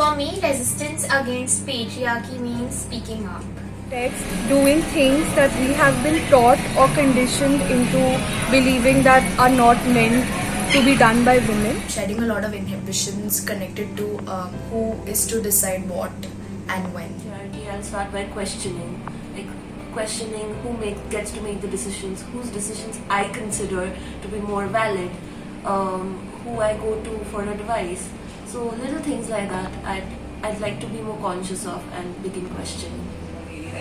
For me, resistance against patriarchy means speaking up. Text doing things that we have been taught or conditioned into believing that are not meant to be done by women. Shedding a lot of inhibitions connected to who is to decide what and when. I'll start by questioning. Questioning who gets to make the decisions, whose decisions I consider to be more valid, who I go to for advice. So little things like that I'd like to be more conscious of and begin questioning.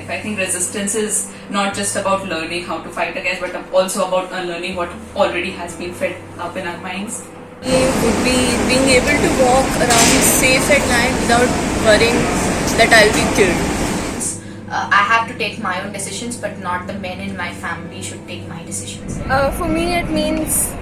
I think resistance is not just about learning how to fight against, but also about learning what already has been fed up in our minds. Would be being able to walk around safe at night without worrying that I'll be killed. I have to take my own decisions, but not the men in my family should take my decisions. For me, it means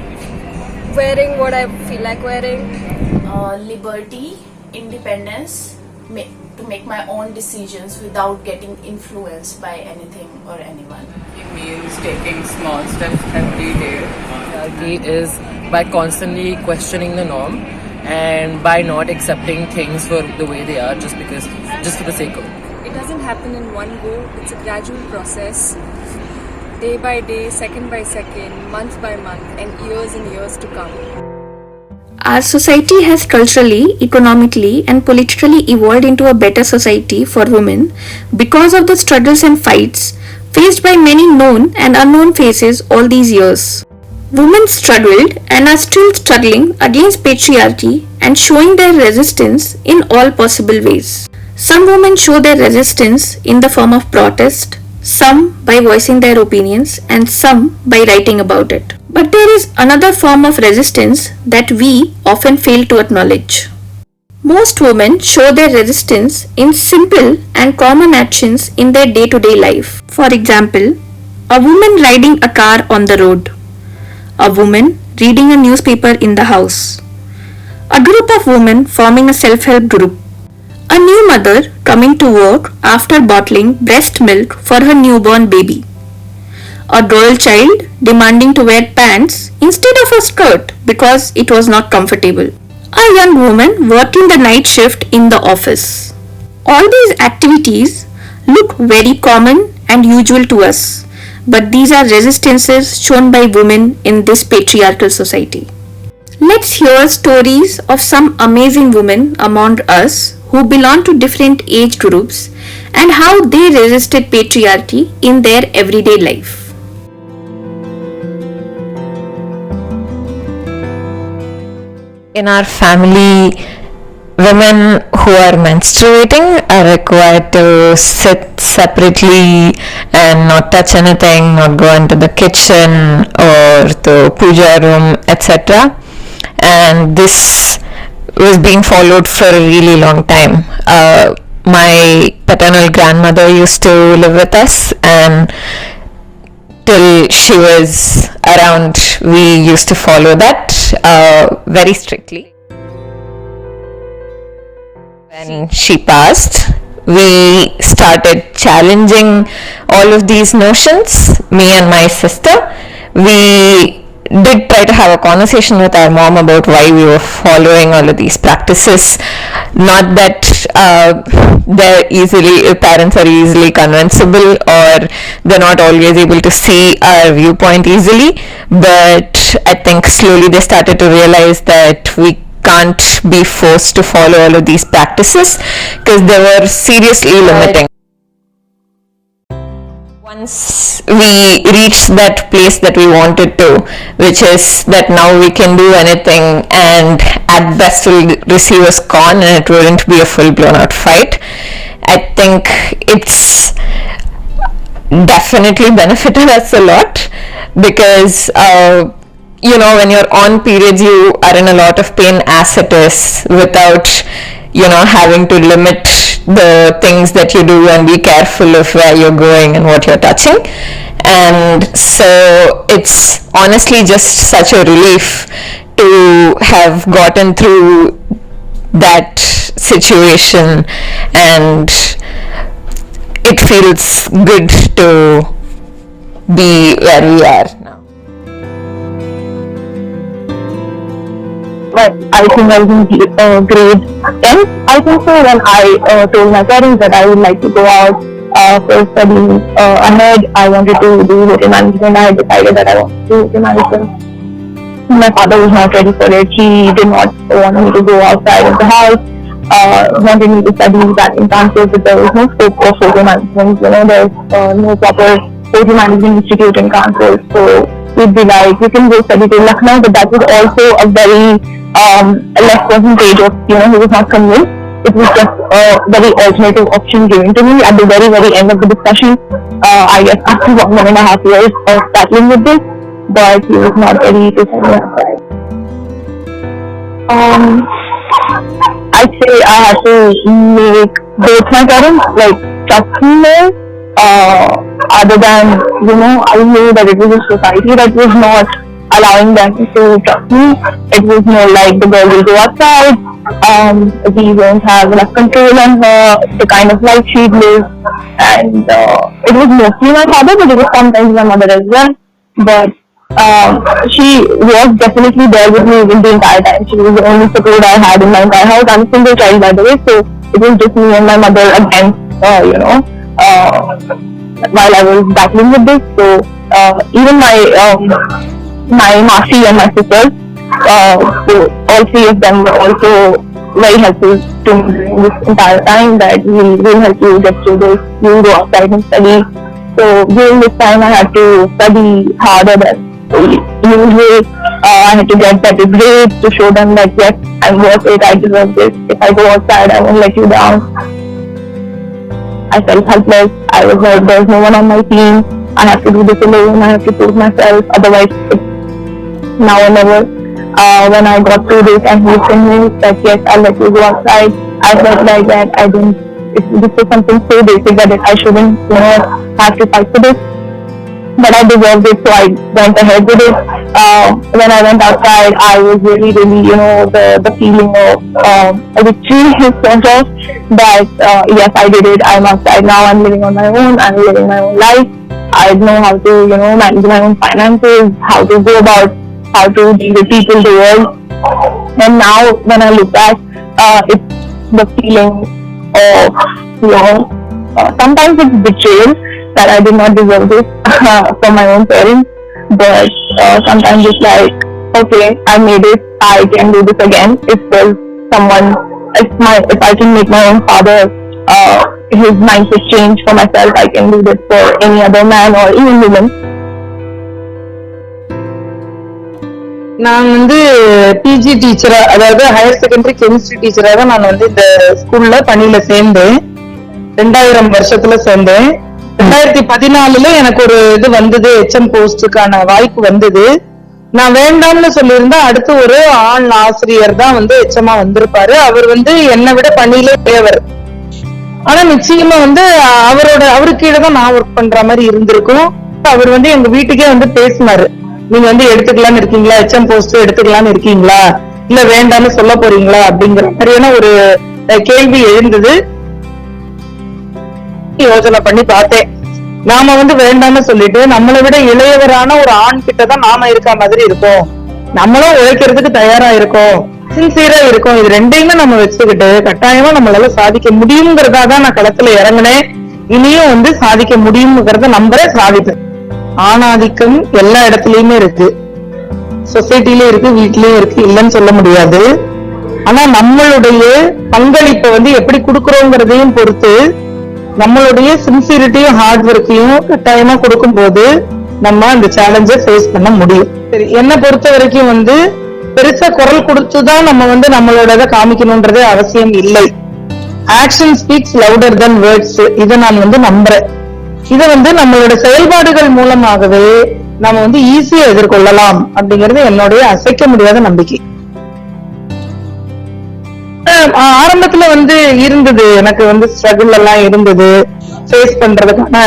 wearing what I feel like wearing. Liberty, independence, to make my own decisions without getting influenced by anything or anyone. It means taking small steps every day. Patriarchy is by constantly questioning the norm and by not accepting things for the way they are just for the sake of it. It doesn't happen in one go. It's a gradual process. Day by day, second by second, month by month, and years to come. Our society has culturally, economically, and politically evolved into a better society for women because of the struggles and fights faced by many known and unknown faces all these years. Women struggled and are still struggling against patriarchy and showing their resistance in all possible ways. Some women show their resistance in the form of protest, some by voicing their opinions, and some by writing about it. But there is another form of resistance that we often fail to acknowledge. Most women show their resistance in simple and common actions in their day-to-day life. For example, a woman riding a car on the road, a woman reading a newspaper in the house, a group of women forming a self-help group, a new mother coming to work after bottling breast milk for her newborn baby, a girl child demanding to wear pants instead of a skirt because it was not comfortable, a young woman working the night shift in the office. All these activities look very common and usual to us, but these are resistances shown by women in this patriarchal society. Let's hear stories of some amazing women among us who belong to different age groups and how they resisted patriarchy in their everyday life. In our family, women who are menstruating are required to sit separately and not touch anything, not go into the kitchen or the puja room, etc. And this was being followed for a really long time. My paternal grandmother used to live with us, and till she was around, we used to follow that very strictly. When she passed, we started challenging all of these notions, me and my sister. We did try to have a conversation with our mom about why we were following all of these practices. Not that parents are easily convincible, or they're not always able to see our viewpoint easily, but I think slowly they started to realize that we can't be forced to follow all of these practices because they were seriously limiting. Once we reached that place that we wanted to, which is that now we can do anything and at best we'll receive a scorn and it wouldn't be a full-blown out fight, I think it's definitely benefited us a lot because when you're on periods you are in a lot of pain as it is without having to limit the things that you do and be careful of where you're going and what you're touching. And so it's honestly just such a relief to have gotten through that situation, and it feels good to be where we are now. but I think I was in grade 10, I think so, when I told my parents that I would like to go out for studying ahead. I wanted to do hotel management. I had decided that I wanted to do hotel management. My father was not ready for it. He did not want me to go outside of the house. Wanted me to study that in campus, but there was no scope of hotel management. There's no proper hotel management institute in campus. So we'd be like, you can go study in Lucknow, but that was also a very less percentage of, who was not convinced. It was just a very alternative option given to me at the very, very end of the discussion. I guess after 1.5 years of battling with this, but he was not ready to send me outside. I'd say I had to make both my parents trust me more. Other than, I knew that it was a society that was not allowing them to trust me. It was more like the girl will go outside, we won't have enough control on her, the kind of life she'd live, and it was mostly my father, but it was sometimes my mother as well. But she was definitely there with me in the entire time. She was the only support I had in my entire house. I'm a single child, by the way, so it was just me and my mother against, while I was battling with this. So even my Masi and my sisters, so all three of them were also very helpful to me during this entire time, that we will help you get through this, you will go outside and study. So during this time I had to study harder than usual. I had to get better grades to show them that yes, I'm worth it, I deserve this. If I go outside, I won't let you down. I felt helpless. I was like, there's no one on my team. I have to do this alone. I have to prove myself. Otherwise, it's now or never. When I got through this and he was convinced that yes, I'll let you go outside, I felt like that this was something so basic that I shouldn't, have to fight for this. But I deserved it, so I went ahead with it. When I went outside, I was really, the feeling of a victory sort of, that yes, I did it, I'm outside now, I'm living on my own, I'm living my own life. I know how to, manage my own finances, how to go about, how to deal with people, the world. And now, when I look back, it's the feeling of, sometimes it's betrayal, that I did not deserve this from my own parents, but sometimes it's like, okay, I made it, I can do this again. If there's someone, if I can make my own father his mindset change for myself, I can do this for any other man or even women. நான் PG டீச்சரா, அதாவது higher secondary chemistry டீச்சரா தான் நான் இந்த ஸ்கூல்ல பணியில சேர்ந்தேன். 2000 வருஷத்துல சேர்ந்தேன். 2014 எனக்கு ஒரு இது வந்தது, HM போஸ்டுக்கான வாய்ப்பு வந்தது. நான் வேண்டாம்னு சொல்லியிருந்தா அடுத்து ஒரு ஆண் ஆசிரியர் தான் HMஆ வந்திருப்பாரு. அவர் என்னை விட பணியிலே தேவர். ஆனா நிச்சயமா அவருக்கு கீழே தான் நான் ஒர்க் பண்ற மாதிரி இருந்திருக்கும். அவர் எங்க வீட்டுக்கே பேசினாரு, நீங்க எடுத்துக்கலான்னு இருக்கீங்களா, HM போஸ்ட் எடுத்துக்கலான்னு இருக்கீங்களா, இல்ல வேண்டாம்னு சொல்ல போறீங்களா அப்படிங்கிற மாதிரியான ஒரு கேள்வி எழுந்தது. யோசனை பண்ணி பார்த்தேன். நாம வேண்டாம்னு சொல்லிட்டு நம்மளை விட இளையவரான ஒரு ஆண் கிட்ட தான் நாம இருக்க மாதிரி இருக்கும், நம்மளும் உழைக்கிறதுக்கு தயாரா இருக்கோம், சின்சியரா இருக்கும். இது ரெண்டையுமே நம்ம வச்சுக்கிட்டு கட்டாயமா நம்மளால சாதிக்க முடியுங்கிறதா தான் நான் களத்துல இறங்கினேன். இனியும் சாதிக்க முடியுங்கிறத நம்புறேன், சாதிப்பேன். ஆணாதிக்கம் எல்லா இடத்துலயுமே இருக்கு, சொசைட்டிலயும் இருக்கு, வீட்லயும் இருக்கு, இல்லைன்னு சொல்ல முடியாது. ஆனா நம்மளுடைய பங்களிப்பை எப்படி கொடுக்கறோங்கிறதையும் பொறுத்து, நம்மளுடைய சின்சியரிட்டியும் ஹார்ட் ஒர்க்கையும் கட்டாயமா கொடுக்கும் போது நம்ம அந்த சேலஞ்சை ஃபேஸ் பண்ண முடியும். சரி, என்னை பொறுத்த வரைக்கும் பெருசா குரல் கொடுத்துதான் நம்ம நம்மளோட காமிக்கணும்ன்றதே அவசியம் இல்லை. ஆக்ஷன் ஸ்பீக்ஸ் லவுடர் தென் வேர்ட்ஸ். இதை நான் நம்புறேன். இதை நம்மளோட செயல்பாடுகள் மூலமாகவே நம்ம ஈஸியா எதிர்கொள்ளலாம் அப்படிங்கிறது என்னுடைய அசைக்க முடியாத நம்பிக்கை. ஆரம்பத்துல இருந்தது, எனக்கு ஸ்ட்ரகிள் எல்லாம் இருந்தது, ஃபேஸ் பண்றதுக்கான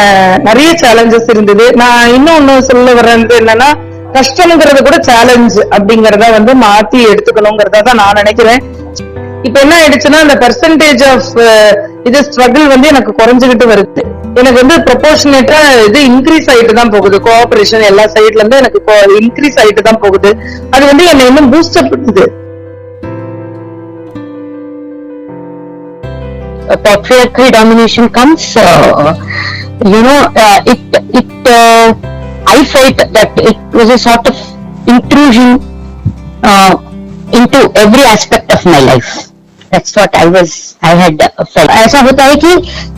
நிறைய சேலஞ்சஸ் இருந்தது. நான் இன்னொன்னு சொல்ல வர்றது என்னன்னா, கஷ்டம்ங்கிறது கூட சேலஞ்ச் அப்படிங்கறத மாத்தி எடுத்துக்கணுங்கிறதா தான் நான் நினைக்கிறேன். இப்ப என்ன ஆயிடுச்சுன்னா, இந்த பெர்சன்டேஜ் ஆஃப் இது ஸ்ட்ரகிள் எனக்கு குறைஞ்சுகிட்டு வருது. எனக்கு ப்ரொபோர்ஷனேட்டா இது இன்க்ரீஸ் ஆயிட்டு தான் போகுது. கோஆபரேஷன் எல்லா சைட்ல இருந்து எனக்கு இன்க்ரீஸ் ஆயிட்டு தான் போகுது. அது என்னை இன்னும் பூஸ்டப் பண்ணுது. patriarchal domination comes, I felt that it was a sort of intrusion into every aspect of my life. That's what I had felt. ऐसा होता है कि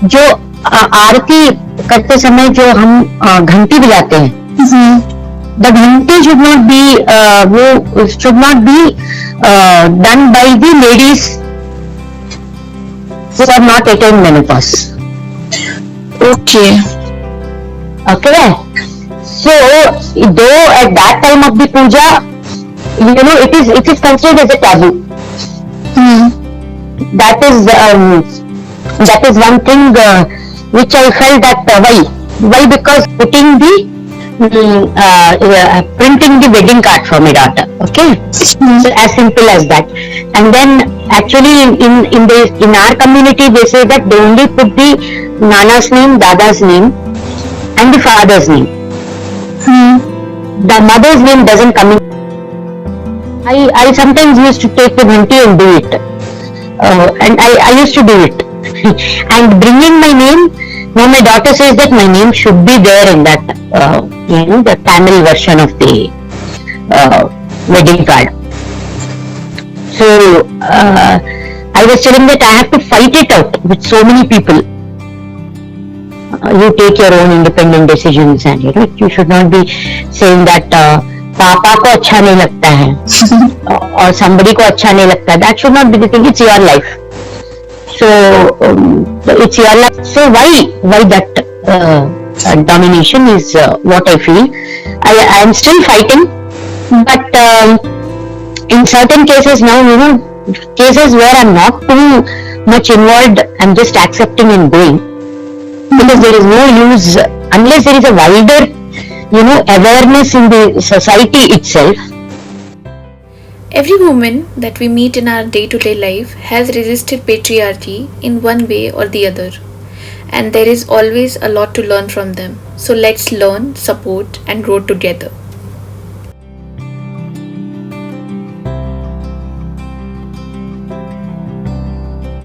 जो आरती करते समय जो हम घंटी बजाते हैं, the घंटी should not be done by the ladies who have not attained menopause. Okay. So, though at that time of the puja, it is considered as a taboo. That is one thing which I felt that why because printing the wedding card for my daughter. Okay, so as simple as that. And then actually in our community they say that they only put the Nana's name, Dada's name, and the father's name. The mother's name doesn't come in. I sometimes used to take the ghanti and do it, and I used to do it. And bringing my name, now my daughter says that my name should be there in that, the Tamil version of the wedding card. So I was telling that I have to fight it out with so many people. You take your own independent decisions, and you should not be saying that पापा को अच्छा नहीं लगता है or somebody को अच्छा नहीं लगता है. That should not be the thing. It's your life. So it's your life. So why that domination is what I feel. I am still fighting, but in certain cases now, cases where I'm not too much involved, I'm just accepting and going, because there is no use unless there is a wider awareness in the society itself. Every woman that we meet in our day-to-day life has resisted patriarchy in one way or the other, and there is always a lot to learn from them. So let's learn, support, and grow together.